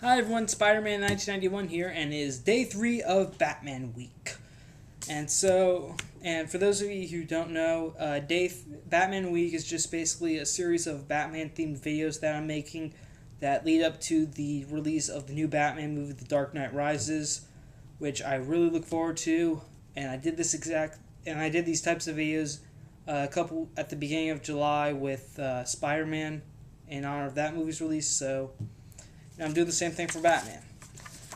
Hi everyone, Spider-Man 1991 here, and it is day 3 of Batman Week. And for those of you who don't know, Batman Week is just basically a series of Batman-themed videos that I'm making that lead up to the release of the new Batman movie, The Dark Knight Rises, which I really look forward to. And I did these types of videos a couple at the beginning of July with Spider-Man in honor of that movie's release. So I'm doing the same thing for Batman.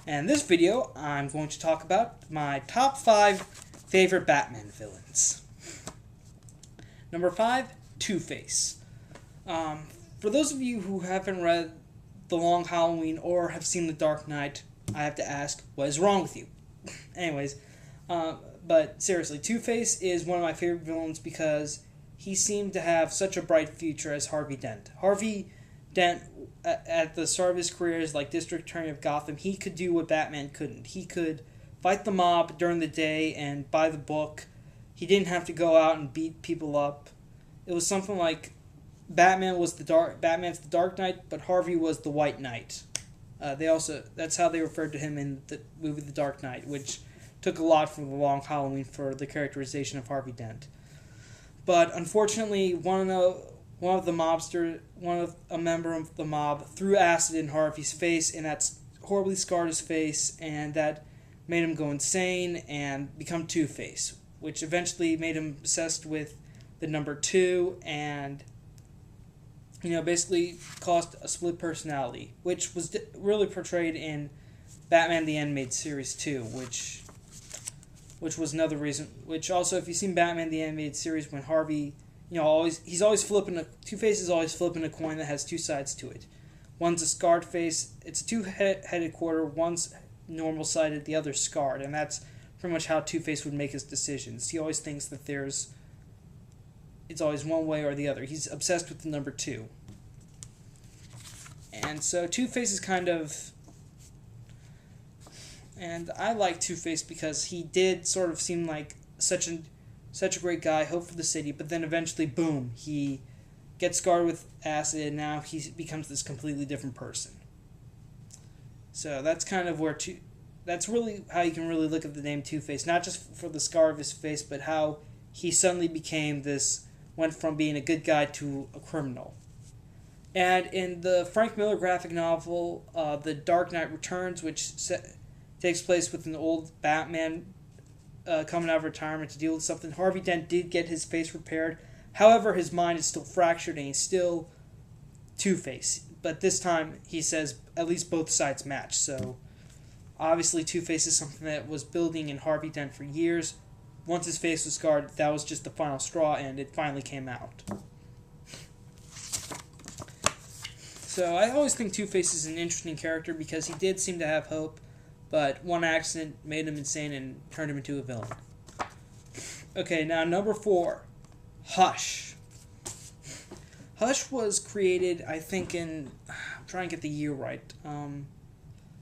And in this video, I'm going to talk about my top 5 favorite Batman villains. Number 5, Two-Face. For those of you who haven't read The Long Halloween or have seen The Dark Knight, I have to ask, what is wrong with you? Anyways, but seriously, Two-Face is one of my favorite villains because he seemed to have such a bright future as Harvey Dent. Harvey Dent, at the start of his career as District Attorney of Gotham, he could do what Batman couldn't. He could fight the mob during the day and by the book. He didn't have to go out and beat people up. It was something like Batman's the Dark Knight, but Harvey was the White Knight. That's how they referred to him in the movie The Dark Knight, which took a lot from The Long Halloween for the characterization of Harvey Dent. But unfortunately, a member of the mob threw acid in Harvey's face, and that's horribly scarred his face, and that made him go insane and become Two-Face, which eventually made him obsessed with the number 2 and, basically caused a split personality, which was really portrayed in Batman the Animated Series 2, which was another reason, which also, if you've seen Batman the Animated Series, when Harvey, Two-Face is always flipping a coin that has two sides to it. One's a scarred face, it's a two-headed quarter, one's normal-sided, the other's scarred, and that's pretty much how Two-Face would make his decisions. He always thinks that it's always one way or the other. He's obsessed with the number 2. And so Two-Face is and I like Two-Face because he did sort of seem like such a great guy, hope for the city, but then eventually, boom, he gets scarred with acid, and now he becomes this completely different person. So that's kind of that's really how you can really look at the name Two-Face, not just for the scar of his face, but how he suddenly went from being a good guy to a criminal. And in the Frank Miller graphic novel, The Dark Knight Returns, which takes place with an old Batman coming out of retirement to deal with something, Harvey Dent did get his face repaired. However, his mind is still fractured and he's still Two-Face. But this time, he says at least both sides match. So, obviously, Two-Face is something that was building in Harvey Dent for years. Once his face was scarred, that was just the final straw, and it finally came out. So, I always think Two-Face is an interesting character because he did seem to have hope, but one accident made him insane and turned him into a villain. Okay, now number 4, Hush. Hush was created, I think, I'm trying to get the year right,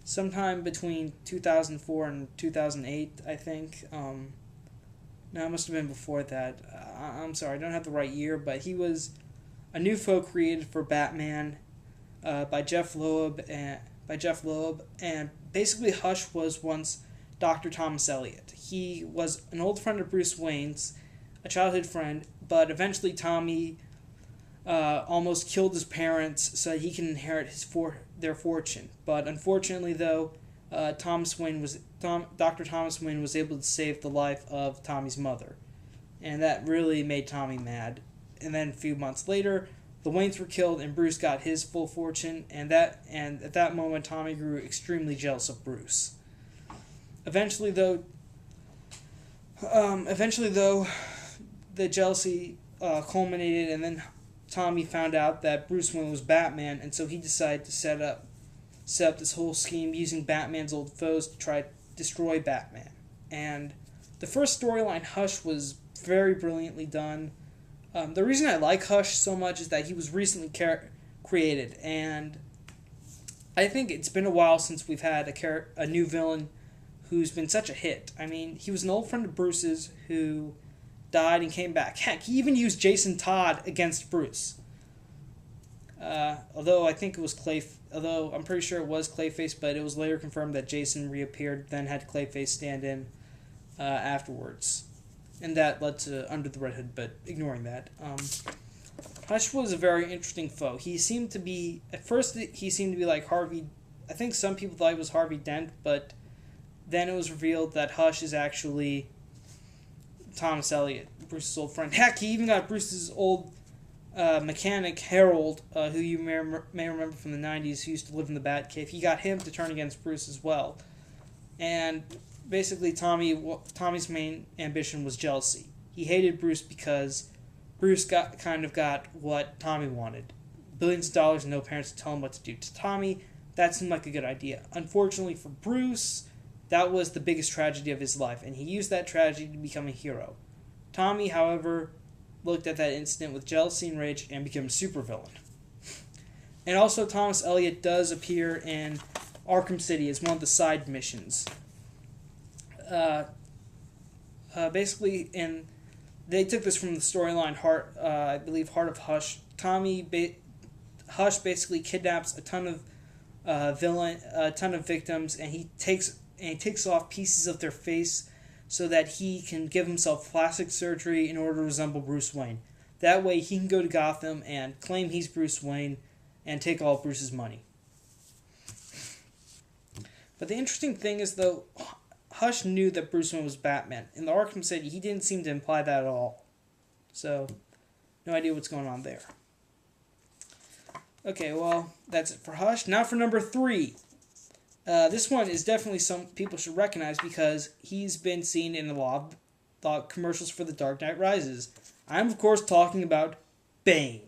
sometime between 2004 and 2008, I think. No, it must have been before that. I'm sorry, I don't have the right year, but he was a new foe created for Batman by Jeff Loeb, and basically Hush was once Dr. Thomas Elliot. He was an old friend of Bruce Wayne's, a childhood friend, but eventually Tommy almost killed his parents so that he can inherit their fortune. But unfortunately, though, Dr. Thomas Wayne was able to save the life of Tommy's mother, and that really made Tommy mad. And then a few months later, the Waynes were killed, and Bruce got his full fortune, and at that moment, Tommy grew extremely jealous of Bruce. Eventually, though, the jealousy culminated, and then Tommy found out that Bruce Wayne was Batman, and so he decided to set up this whole scheme using Batman's old foes to try to destroy Batman. And the first storyline, Hush, was very brilliantly done. The reason I like Hush so much is that he was recently created, and I think it's been a while since we've had a new villain who's been such a hit. I mean, he was an old friend of Bruce's who died and came back. Heck, he even used Jason Todd against Bruce. Although I think it was although I'm pretty sure it was Clayface, but it was later confirmed that Jason reappeared, then had Clayface stand in afterwards. And that led to Under the Red Hood, but ignoring that. Hush was a very interesting foe. He seemed to be, at first he seemed to be like Harvey, I think some people thought he was Harvey Dent, but then it was revealed that Hush is actually Thomas Elliot, Bruce's old friend. Heck, he even got Bruce's old mechanic, Harold, who you may remember from the 90s, who used to live in the Batcave. He got him to turn against Bruce as well. And basically, Tommy's main ambition was jealousy. He hated Bruce because Bruce got what Tommy wanted. Billions of dollars and no parents to tell him what to do. To Tommy, that seemed like a good idea. Unfortunately for Bruce, that was the biggest tragedy of his life, and he used that tragedy to become a hero. Tommy, however, looked at that incident with jealousy and rage and became a supervillain. And also, Thomas Elliot does appear in Arkham City as one of the side missions. Basically, and they took this from the storyline Heart of Hush. Hush basically kidnaps a ton of victims, and he takes off pieces of their face so that he can give himself plastic surgery in order to resemble Bruce Wayne. That way, he can go to Gotham and claim he's Bruce Wayne and take all of Bruce's money. But the interesting thing is, though, Hush knew that Bruce Wayne was Batman. In the Arkham City, he didn't seem to imply that at all. So, no idea what's going on there. Okay, well, that's it for Hush. Now for number 3. This one is definitely some people should recognize because he's been seen in a lot of commercials for The Dark Knight Rises. I'm, of course, talking about Bane.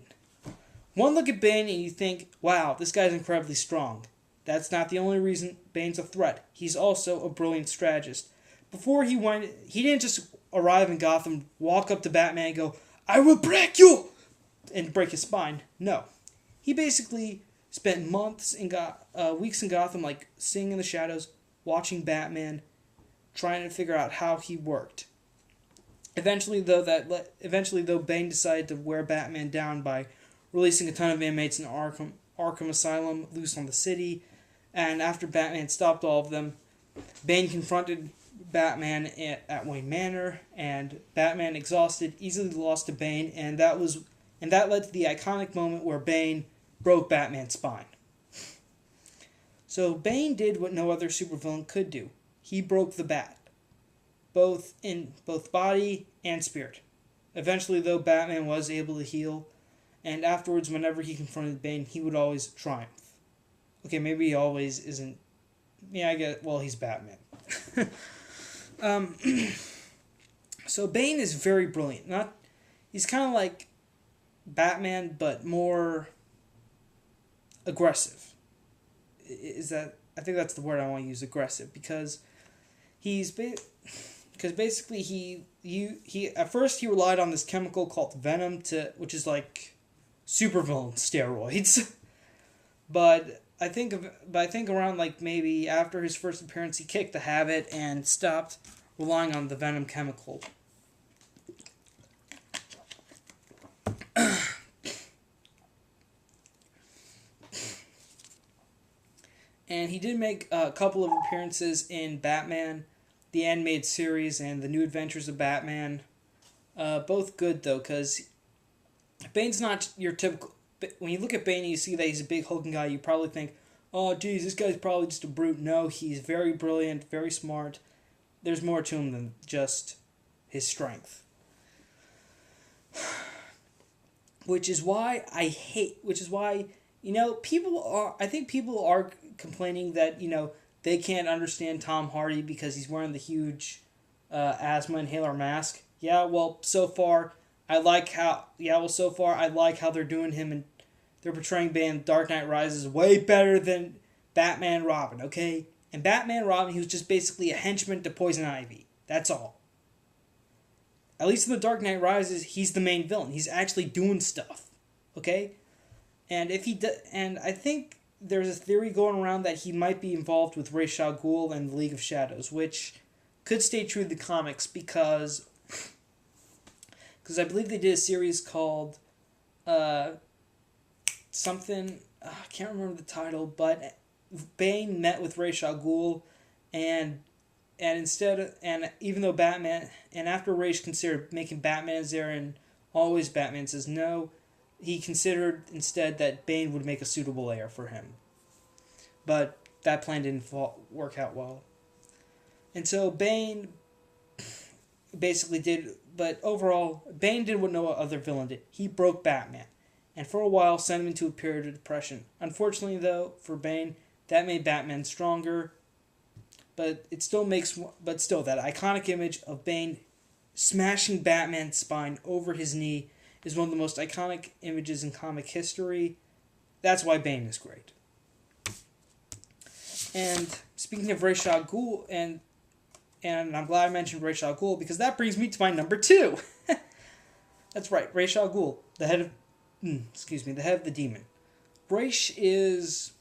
One look at Bane and you think, wow, this guy's incredibly strong. That's not the only reason Bane's a threat. He's also a brilliant strategist. Before he didn't just arrive in Gotham, walk up to Batman and go, I will break you! And break his spine. No. He basically spent weeks in Gotham, like sitting in the shadows, watching Batman, trying to figure out how he worked. Eventually, though, Bane decided to wear Batman down by releasing a ton of inmates in Arkham Asylum loose on the city, and after Batman stopped all of them, Bane confronted Batman at Wayne Manor, and Batman, exhausted, easily lost to Bane, and that led to the iconic moment where Bane broke Batman's spine. So Bane did what no other supervillain could do. He broke the Bat, both body and spirit. Eventually, though, Batman was able to heal, and afterwards, whenever he confronted Bane, he would always triumph. Okay, maybe he always isn't. Yeah, I get. Well, he's Batman. So Bane is very brilliant. He's kind of like Batman, but more aggressive. I think that's the word I want to use, aggressive, because basically he at first he relied on this chemical called venom which is like supervillain steroids. but I think around like maybe after his first appearance he kicked the habit and stopped relying on the venom chemical. And he did make a couple of appearances in Batman, the animated series, and the New Adventures of Batman. Both good, though, because Bane's not your typical... When you look at Bane and you see that he's a big hulking guy, you probably think, oh, geez, this guy's probably just a brute. No, he's very brilliant, very smart. There's more to him than just his strength. Which is why, I think people are complaining that, they can't understand Tom Hardy because he's wearing the huge asthma inhaler mask. So far I like how they're doing him, and they're portraying Bane in Dark Knight Rises way better than Batman and Robin, okay? And Batman and Robin, he was just basically a henchman to Poison Ivy. That's all. At least in The Dark Knight Rises, he's the main villain. He's actually doing stuff, okay? And I think there's a theory going around that he might be involved with Ra's al Ghul and the League of Shadows, which could stay true to the comics because I believe they did a series called something. I can't remember the title, but Bane met with Ra's al Ghul, and and even though Batman, and after Ra's considered making Batman his heir, and always Batman says no, he considered instead that Bane would make a suitable heir for him. But that plan didn't work out well. And so Bane basically did, but overall, Bane did what no other villain did. He broke Batman, and for a while sent him into a period of depression. Unfortunately, though, for Bane, that made Batman stronger, but still, that iconic image of Bane smashing Batman's spine over his knee is one of the most iconic images in comic history. That's why Bane is great. And speaking of Ra's al Ghul, and I'm glad I mentioned Ra's al Ghul because that brings me to my number 2. That's right, Ra's al Ghul, the head of the demon. Ra's is,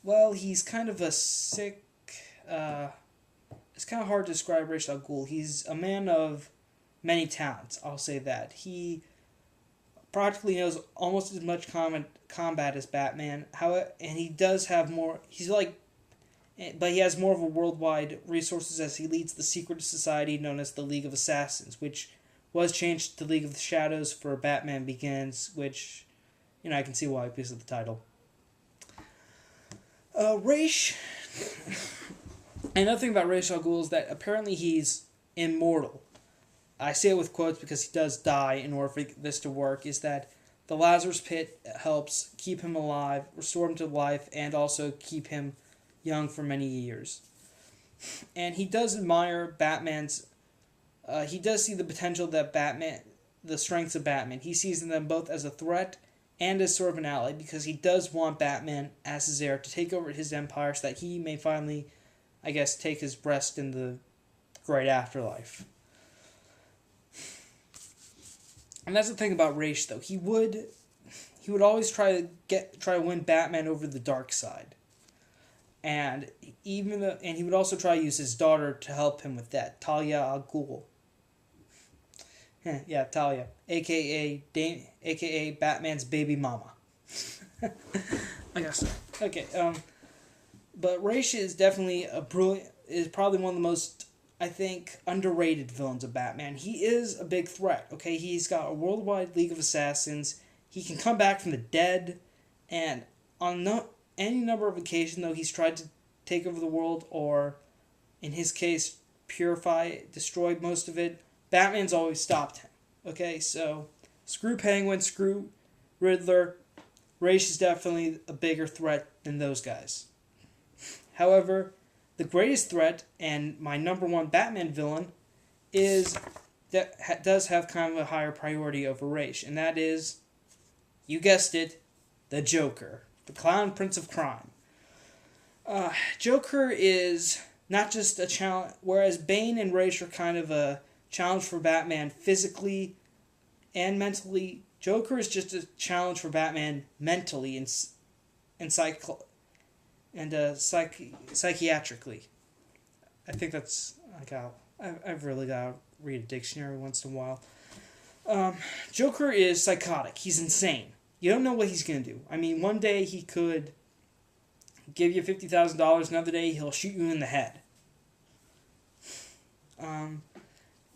well, he's kind of a sick. It's kind of hard to describe Ra's al Ghul. He's a man of many talents. I'll say that he practically knows almost as much combat as Batman. And he does have more. But he has more of a worldwide resources as he leads the secret society known as the League of Assassins, which was changed to League of the Shadows for Batman Begins, which, I can see why because of the title. Ra's. Another thing about Ra's al Ghul is that apparently he's immortal. I say it with quotes because he does die in order for this to work, is that the Lazarus Pit helps keep him alive, restore him to life, and also keep him young for many years. And he does admire Batman's... he does see the potential that the strengths of Batman. He sees them both as a threat and as sort of an ally because he does want Batman as his heir to take over his empire so that he may finally, take his rest in the great afterlife. And that's the thing about Ra's, though. He would always try to win Batman over the dark side. And he would also try to use his daughter to help him with that, Talia al Ghul. Yeah, Talia, aka Batman's baby mama. I guess so. Okay, but Ra's is definitely is probably one of the most, underrated villains of Batman. He is a big threat, okay? He's got a worldwide League of Assassins. He can come back from the dead, and on any number of occasions, though, he's tried to take over the world, or, in his case, destroy most of it. Batman's always stopped him, okay? So, screw Penguin, screw Riddler. Ra's is definitely a bigger threat than those guys. However, the greatest threat, and my number 1 Batman villain, does have kind of a higher priority over Ra's, and that is, you guessed it, the Joker, the Clown Prince of Crime. Joker is not just a challenge, whereas Bane and Ra's are kind of a challenge for Batman physically and mentally. Joker is just a challenge for Batman mentally and psychiatrically. I think that's I've really got to read a dictionary once in a while. Joker is psychotic. He's insane. You don't know what he's going to do. I mean, one day he could give you $50,000, another day he'll shoot you in the head.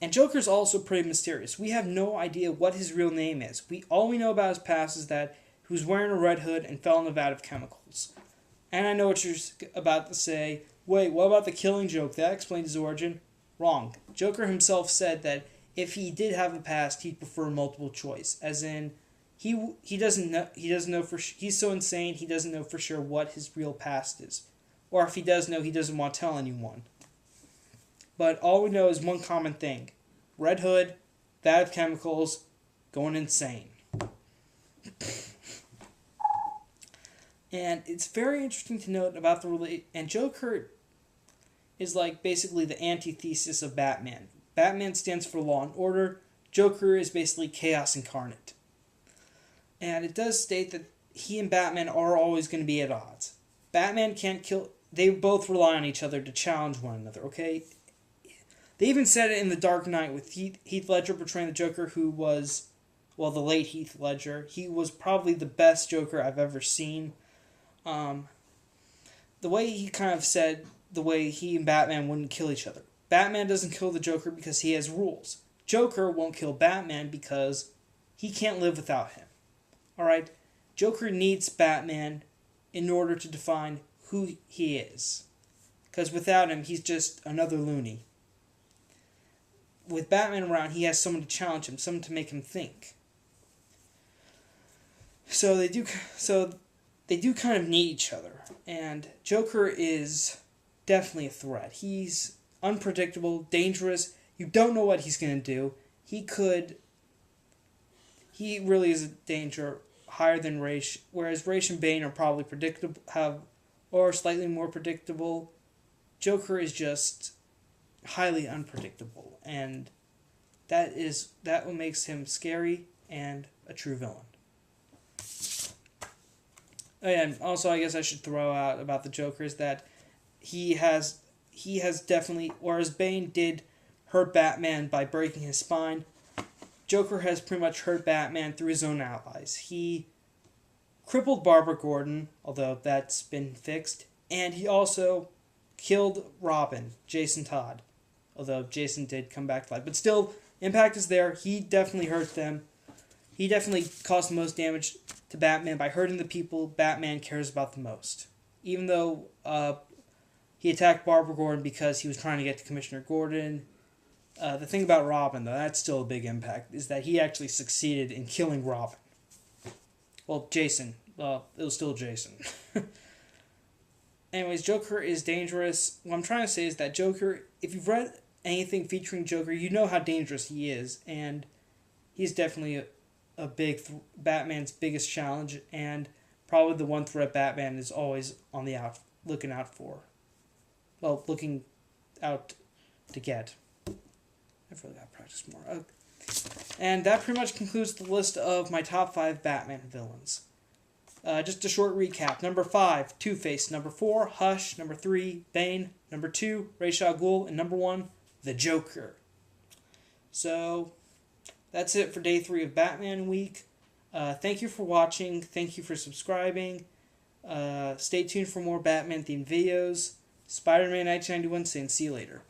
And Joker's also pretty mysterious. We have no idea what his real name is. All we know about his past is that he was wearing a red hood and fell in a vat of chemicals. And I know what you're about to say. Wait, what about the Killing Joke? That explains his origin. Wrong. Joker himself said that if he did have a past, he'd prefer multiple choice. As in, he doesn't know for he's so insane he doesn't know for sure what his real past is, or if he does know, he doesn't want to tell anyone. But all we know is one common thing: red hood, vat of chemicals, going insane. And it's very interesting to note about and Joker is basically the antithesis of Batman. Batman stands for law and order. Joker is basically chaos incarnate. And it does state that he and Batman are always going to be at odds. Batman can't kill... They both rely on each other to challenge one another, okay? They even said it in The Dark Knight with Heath Ledger portraying the Joker, who was well, the late Heath Ledger. He was probably the best Joker I've ever seen. The way he kind of said the way he and Batman wouldn't kill each other. Batman doesn't kill the Joker because he has rules. Joker won't kill Batman because he can't live without him. Alright? Joker needs Batman in order to define who he is. Because without him, he's just another loony. With Batman around, he has someone to challenge him, someone to make him think. So they do kind of need each other. And Joker is definitely a threat. He's unpredictable, dangerous. You don't know what he's going to do. He really is a danger higher than Ra's, whereas Ra's and Bane are probably predictable, or slightly more predictable. Joker is just highly unpredictable, and that what makes him scary and a true villain. And also, I guess I should throw out about the Joker is that he has definitely, whereas Bane did hurt Batman by breaking his spine, Joker has pretty much hurt Batman through his own allies. He crippled Barbara Gordon, although that's been fixed, and he also killed Robin, Jason Todd, although Jason did come back to life. But still, impact is there. He definitely hurt them. He definitely caused the most damage to Batman by hurting the people Batman cares about the most. Even though he attacked Barbara Gordon because he was trying to get to Commissioner Gordon. The thing about Robin, though, that's still a big impact, is that he actually succeeded in killing Robin. Well, Jason. Well, it was still Jason. Anyways, Joker is dangerous. What I'm trying to say is that Joker, if you've read anything featuring Joker, you know how dangerous he is, and he's definitely a big Batman's biggest challenge, and probably the one threat Batman is always on the looking out for. Well, looking out to get. I've really got to practice more. Okay. And that pretty much concludes the list of my top 5 Batman villains. Just a short recap. Number 5, Two-Face. Number 4, Hush. Number 3, Bane. Number 2, Ra's al Ghul. And number 1, the Joker. So, that's it for day 3 of Batman Week. Thank you for watching. Thank you for subscribing. Stay tuned for more Batman-themed videos. Spider-Man 1991 saying see you later.